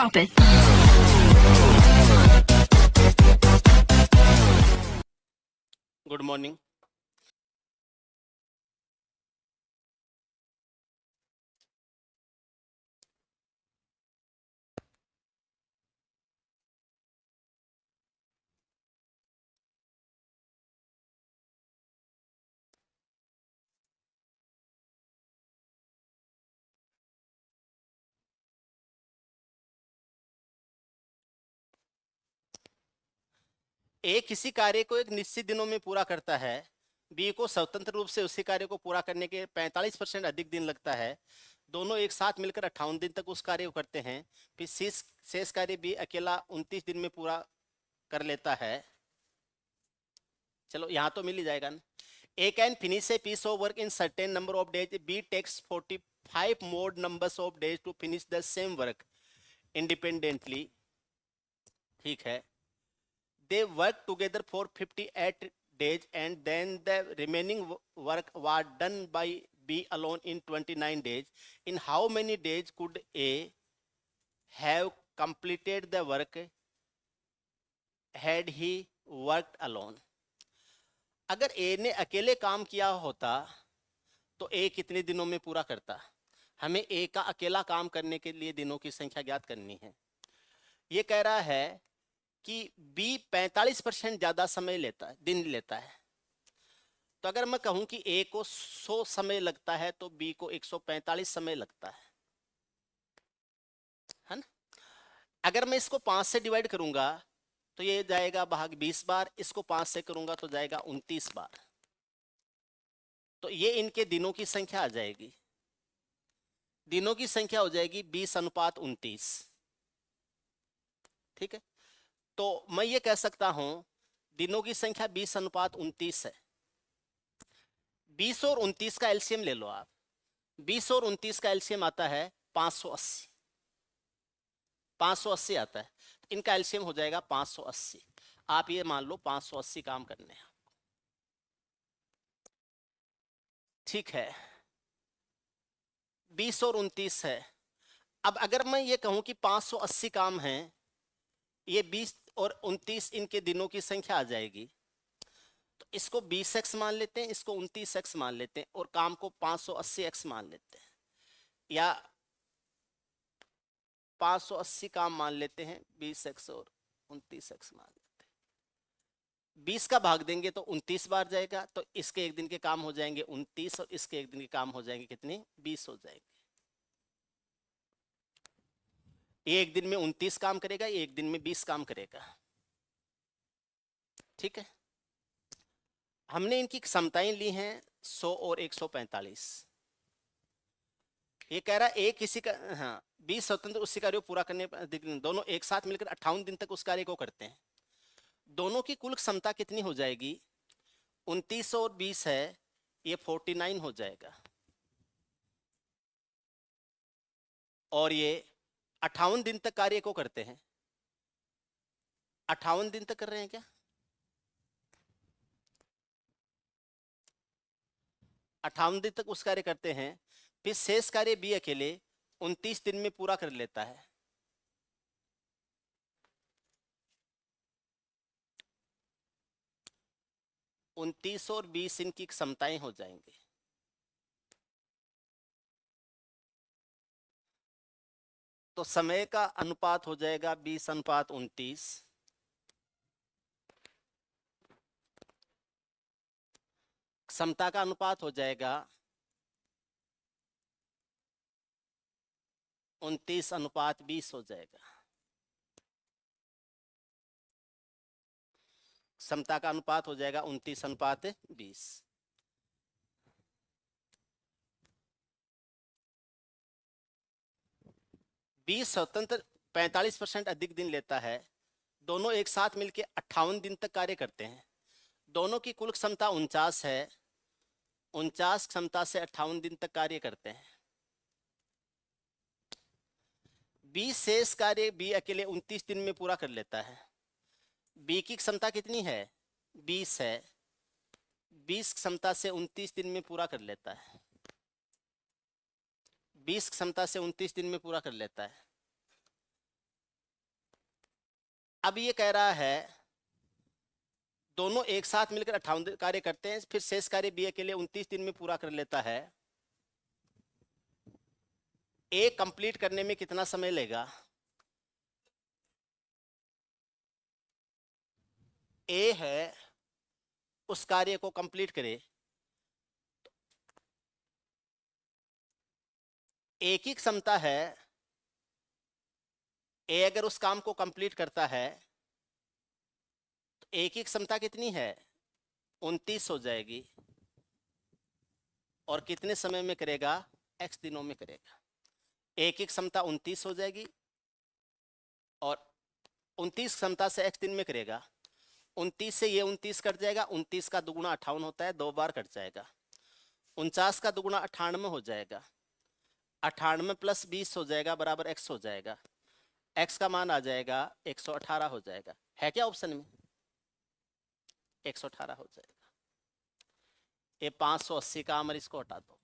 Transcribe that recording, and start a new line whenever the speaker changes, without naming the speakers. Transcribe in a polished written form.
Drop it.
Good morning. ए किसी कार्य को एक निश्चित दिनों में पूरा करता है, बी को स्वतंत्र रूप से उसी कार्य को पूरा करने के 45% अधिक दिन लगता है। दोनों एक साथ मिलकर 58 दिन तक उस कार्य को करते हैं। फिर शेष कार्य बी अकेला 29 दिन में पूरा कर लेता है। चलो यहाँ तो मिल ही जाएगा ना। A can finish a piece of work in certain number of days, B takes 45 more numbers of days to finish the same work independently. ठीक है। They worked together for 58 days and then the remaining work was done by B alone in 29 days. In how many days could A have completed the work had he worked alone? अगर A ने अकेले काम किया होता तो A कितने दिनों में पूरा करता? हमें A का अकेला काम करने के लिए दिनों की संख्या ज्ञात करनी है। ये कह रहा है कि B 45% ज्यादा समय लेता है, दिन लेता है। तो अगर मैं कहूं कि A को 100 समय लगता है तो B को 145 समय लगता है ना। अगर मैं इसको 5 से डिवाइड करूंगा तो ये जाएगा भाग 20 बार, इसको 5 से करूंगा तो जाएगा 29 बार। तो ये इनके दिनों की संख्या आ जाएगी। दिनों की संख्या हो जाएगी 20:29। ठीक है। तो मैं ये कह सकता हूं दिनों की संख्या 20:29 है। 20 और 29 का एलसीएम ले लो आप। 20 और 29 का एलसीएम आता है 580। 580 आता है, इनका एलसीएम हो जाएगा 580। आप ये मान लो 580 काम करने हैं। ठीक है। 20 और 29 है। अब अगर मैं ये कहूं कि 580 काम है, ये 20 और 29 इनके दिनों की संख्या आ जाएगी। तो इसको 20x मान लेते हैं, इसको 29x मान लेते हैं और काम को 580x मान लेते हैं, या 580 काम मान लेते हैं, 20x और 29x मान लेते हैं। 20 का भाग देंगे तो 29 बार जाएगा, तो इसके एक दिन के काम हो जाएंगे 29 और इसके एक दिन के काम हो जाएंगे कितने, 20 हो जाएंगे। ये एक दिन में 29 काम करेगा, ये एक दिन में 20 काम करेगा। ठीक है। हमने इनकी क्षमताएं ली हैं 100 और 145। ये कह रहा है एक किसी का, हाँ 20 स्वतंत्र उसी कार्य को पूरा करने पर दोनों एक साथ मिलकर 58 दिन तक उस कार्य को करते हैं। दोनों की कुल क्षमता कितनी हो जाएगी, 29 और 20 है, ये 49 हो जाएगा। और ये 58 दिन तक कार्य को करते हैं। 58 दिन तक कर रहे हैं क्या? 58 दिन तक उस कार्य करते हैं। फिर शेष कार्य भी अकेले 29 दिन में पूरा कर लेता है। उनतीस और 20 इनकी क्षमताएं हो जाएंगे। तो समय का अनुपात हो जाएगा 20:29। क्षमता का अनुपात हो जाएगा 29:20 हो जाएगा। क्षमता का अनुपात हो जाएगा 29:20। बीस स्वतंत्र 45% अधिक दिन लेता है। दोनों एक साथ मिलकर 58 दिन तक कार्य करते हैं। दोनों की कुल क्षमता 49 है। 49 क्षमता से 58 दिन तक कार्य करते हैं। 20 शेष कार्य बी अकेले 29 दिन में पूरा कर लेता है। बी की क्षमता कितनी है, 20 है। 20 क्षमता से 29 दिन में पूरा कर लेता है। 20 क्षमता से 29 दिन में पूरा कर लेता है। अब ये कह रहा है दोनों एक साथ मिलकर 58 कार्य करते हैं, फिर शेष कार्य बी के लिए 29 दिन में पूरा कर लेता है। ए कंप्लीट करने में कितना समय लेगा? ए है उस कार्य को कंप्लीट करे, ए की क्षमता है, ए अगर उस काम को कंप्लीट करता है तो ए की क्षमता कितनी है? 29 हो जाएगी। और कितने समय में करेगा? x दिनों में करेगा। ए की क्षमता 29 हो जाएगी और 29 क्षमता से x दिन में करेगा। 29 से ये 29 कट जाएगा, 29 का दुगुना 58 होता है, 2 बार कट जाएगा। 49 का दुगुना 98 हो जाएगा, 98 प्लस 20 हो जाएगा बराबर x हो जाएगा। x का मान आ जाएगा 118 हो जाएगा। है क्या ऑप्शन में? 118 हो जाएगा। ये 580 का अमर, इसको हटा दो।